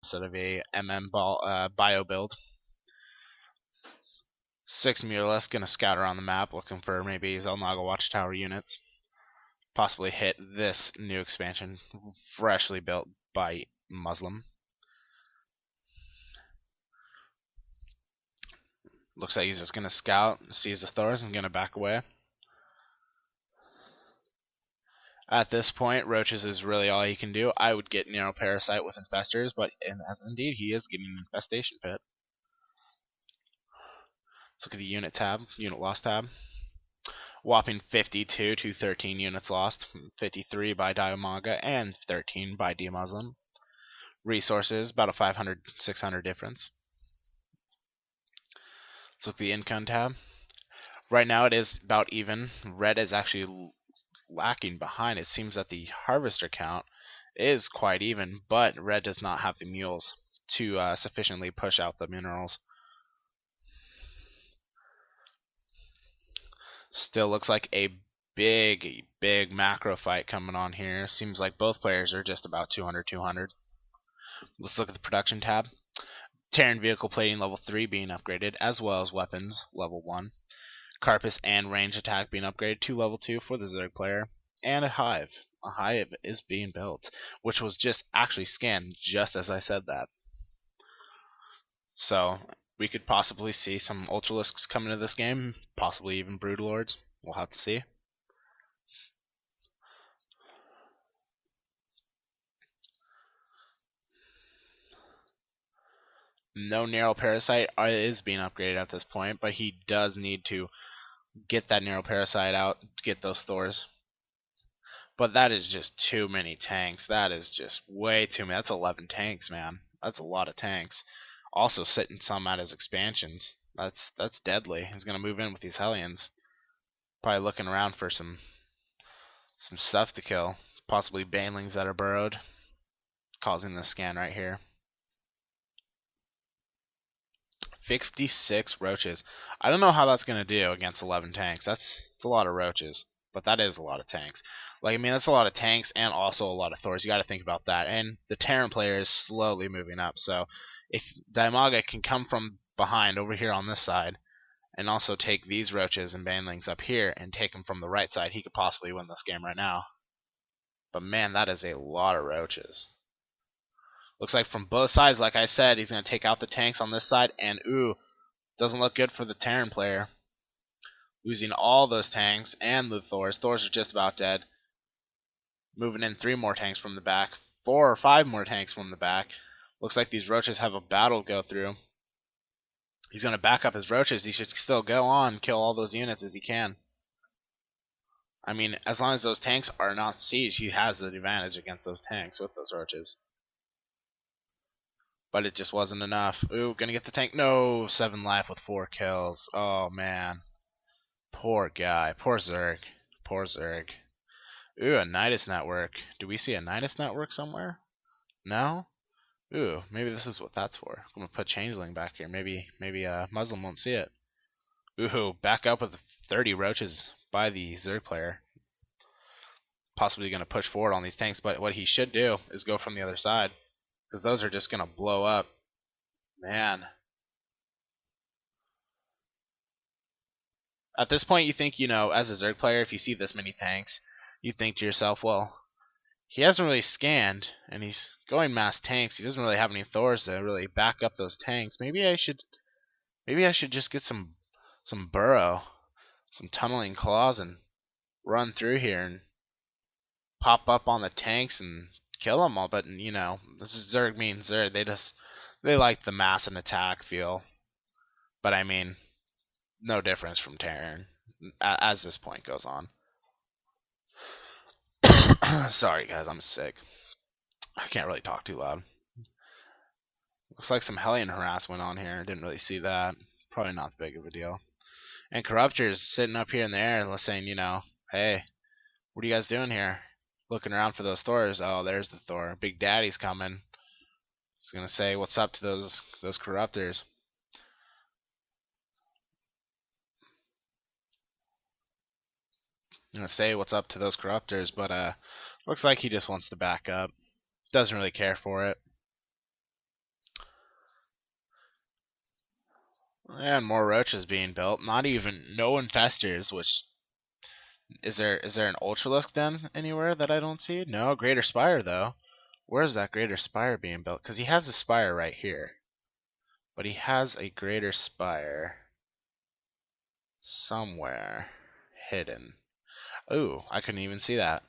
instead of a bio build. 6 Muralists gonna scout around the map looking for maybe Xel'Naga Watchtower units. Possibly hit this new expansion freshly built by Muslim. Looks like he's just gonna scout, sees the Thors, and gonna back away. At this point, Roaches is really all he can do. I would get Narrow Parasite with Infestors, but as indeed he is getting an Infestation Pit. Let's look at the unit tab, unit loss tab. Whopping 52 to 13 units lost, 53 by Dimaga and 13 by DeMusliM. Resources, about a 500-600 difference. Let's look at the income tab. Right now it is about even. Red is actually lacking behind. It seems that the harvester count is quite even, but red does not have the mules to sufficiently push out the minerals. Still looks like a big macro fight coming on here. Seems like both players are just about 200. Let's look at the production tab. Terran vehicle plating level 3 being upgraded, as well as weapons level 1. Carapace and range attack being upgraded to level 2 for the Zerg player, and a hive. A hive is being built, which was just actually scanned just as I said that. So we could possibly see some Ultralisks come into this game, possibly even Broodlords. We'll have to see. No Narrow Parasite is being upgraded at this point, but he does need to get that Narrow Parasite out to get those Thors. But that is just too many tanks. That is just way too many. That's 11 tanks, man. That's a lot of tanks. Also sitting some at his expansions. That's deadly. He's gonna move in with these Hellions. Probably looking around for some stuff to kill. Possibly Banelings that are burrowed, causing this scan right here. 56 roaches. I don't know how that's going to do against 11 tanks. That's a lot of roaches, but that is a lot of tanks. Like, I mean, that's a lot of tanks and also a lot of Thors. You got to think about that. And the Terran player is slowly moving up. So if Dimaga can come from behind over here on this side and also take these roaches and banelings up here and take them from the right side, he could possibly win this game right now. But man, that is a lot of roaches. Looks like from both sides, like I said, he's going to take out the tanks on this side, and ooh, doesn't look good for the Terran player. Losing all those tanks and the Thors. Thors are just about dead. Moving in 3 more tanks from the back, 4 or 5 more tanks from the back. Looks like these roaches have a battle to go through. He's going to back up his roaches. He should still go on, kill all those units as he can. I mean, as long as those tanks are not sieged, he has the advantage against those tanks with those roaches. But it just wasn't enough. Ooh, gonna get the tank. No, 7 life with 4 kills. Oh, man. Poor guy. Poor Zerg. Poor Zerg. Ooh, a Nidus network. Do we see a Nidus network somewhere? No? Ooh, maybe this is what that's for. I'm gonna put Changeling back here. Maybe Muslim won't see it. Ooh, back up with 30 roaches by the Zerg player. Possibly gonna push forward on these tanks, but what he should do is go from the other side, because those are just going to blow up. Man. At this point, you think, you know, as a Zerg player, if you see this many tanks, you think to yourself, well, he hasn't really scanned, and he's going mass tanks. He doesn't really have any Thors to really back up those tanks. Maybe I should just get some burrow, some tunneling claws, and run through here and pop up on the tanks and kill them all. But, you know, this is Zerg means Zerg. They like the mass and attack feel. But I mean, no difference from Terran as this point goes on. Sorry guys, I'm sick. I can't really talk too loud. Looks like some Hellion harassment on here. Didn't really see that. Probably not that big of a deal. And Corruptor's sitting up here in the air saying, you know, hey, what are you guys doing here? Looking around for those Thors. Oh, there's the Thor. Big Daddy's coming. He's gonna say what's up to those Corruptors. Gonna say what's up to those Corruptors, but looks like he just wants to back up. Doesn't really care for it. And more roaches being built. No infestors, which is there an Ultralisk then anywhere that I don't see? No, Greater Spire though. Where's that Greater Spire being built? Because he has a Spire right here. But he has a Greater Spire somewhere hidden. Ooh, I couldn't even see that.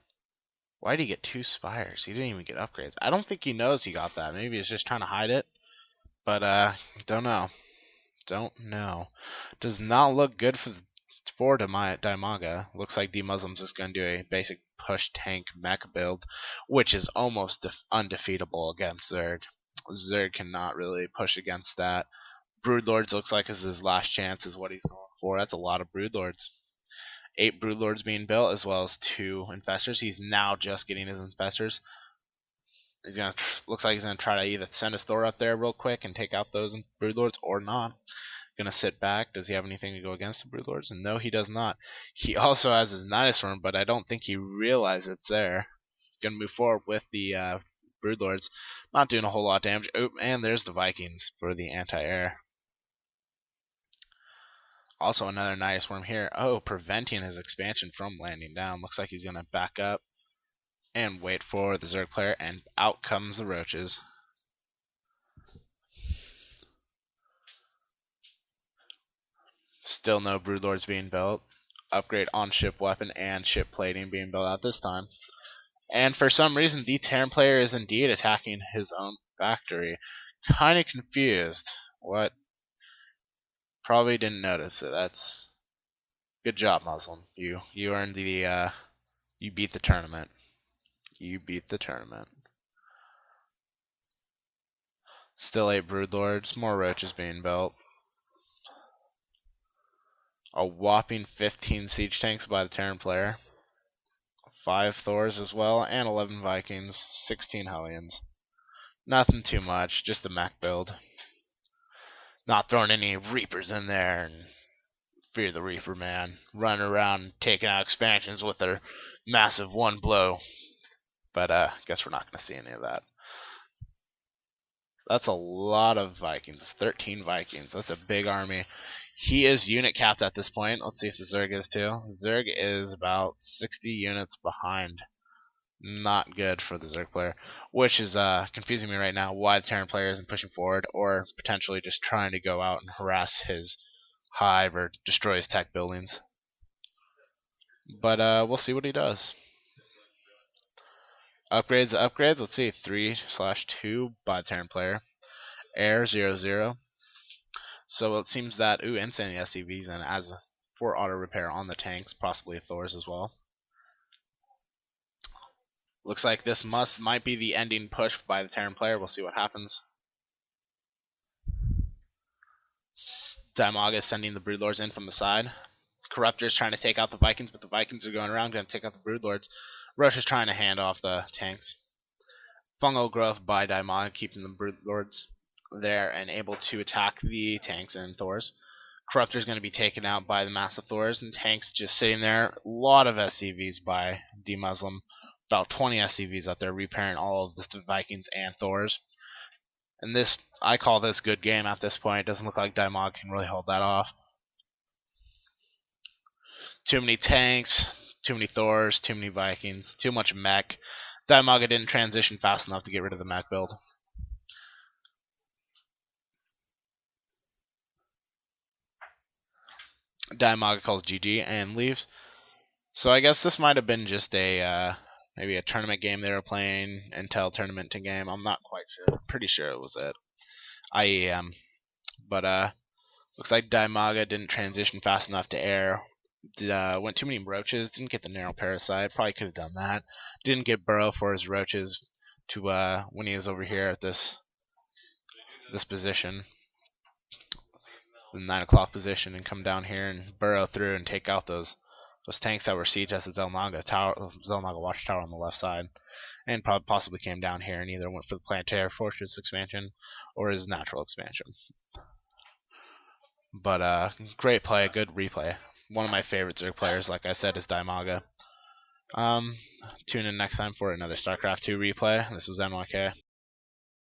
Why did he get 2 Spires? He didn't even get upgrades. I don't think he knows he got that. Maybe he's just trying to hide it. But, don't know. Don't know. Does not look good for Dimaga. Looks like DeMuslim's just going to do a basic push tank mech build, which is almost undefeatable against Zerg. Zerg cannot really push against that. Broodlords looks like is his last chance is what he's going for. That's a lot of Broodlords. 8 Broodlords being built as well as 2 Infestors. He's now just getting his Infestors. Looks like he's gonna try to either send his Thor up there real quick and take out those Broodlords or not. Gonna sit back. Does he have anything to go against the Broodlords? No, he does not. He also has his Nidusworm, but I don't think he realizes it's there. Gonna move forward with the Broodlords. Not doing a whole lot of damage. Oh, and there's the Vikings for the anti-air. Also another Nidusworm here. Oh, preventing his expansion from landing down. Looks like he's gonna back up and wait for the Zerg player, and out comes the roaches. Still no Broodlords being built. Upgrade on ship weapon and ship plating being built out this time. And for some reason, the Terran player is indeed attacking his own factory. Kinda confused. What? Probably didn't notice it. That's good job, Muslim. You earned the you beat the tournament. You beat the tournament. Still 8 Broodlords, more roaches being built. A whopping 15 siege tanks by the Terran player. 5 Thors as well, and 11 Vikings, 16 Hellions. Nothing too much, just a mech build. Not throwing any Reapers in there, and fear the Reaper, man. Running around taking out expansions with their massive one blow. But guess we're not going to see any of that. That's a lot of Vikings. 13 Vikings. That's a big army. He is unit capped at this point. Let's see if the Zerg is too. Zerg is about 60 units behind. Not good for the Zerg player, which is confusing me right now why the Terran player isn't pushing forward or potentially just trying to go out and harass his hive or destroy his tech buildings. But we'll see what he does. Upgrades. Let's see. 3/2 by the Terran player. Air 0/0. So it seems that insane SCVs and as for auto repair on the tanks, possibly Thors as well. Looks like this might be the ending push by the Terran player. We'll see what happens. Dimaga is sending the Broodlords in from the side. Corruptor is trying to take out the Vikings, but the Vikings are going around, going to take out the Broodlords. Roche is trying to hand off the tanks. Fungal growth by Dimaga, keeping the Broodlords there and able to attack the tanks and Thors. Corruptor is going to be taken out by the massive Thors, and tanks just sitting there. A lot of SCVs by DeMusliM. About 20 SCVs out there repairing all of the Vikings and Thors. And this, I call this good game at this point. It doesn't look like Dimaga can really hold that off. Too many tanks, too many Thors, too many Vikings, too much mech. Dimaga didn't transition fast enough to get rid of the mech build. Dimaga calls GG and leaves. So I guess this might have been just a maybe a tournament game they were playing, Intel tournament to game. I'm not quite sure. Pretty sure it was it. IEM. But looks like Dimaga didn't transition fast enough to air. Went too many roaches. Didn't get the narrow parasite. Probably could have done that. Didn't get burrow for his roaches to when he was over here at this position, the 9 o'clock position, and come down here and burrow through and take out those tanks that were siege at the Zelnaga watchtower on the left side, and possibly came down here and either went for the planetary fortress expansion or his natural expansion. But great play, good replay. One of my favorite Zerg players, like I said, is Dimaga. Tune in next time for another StarCraft 2 replay. This is NYK.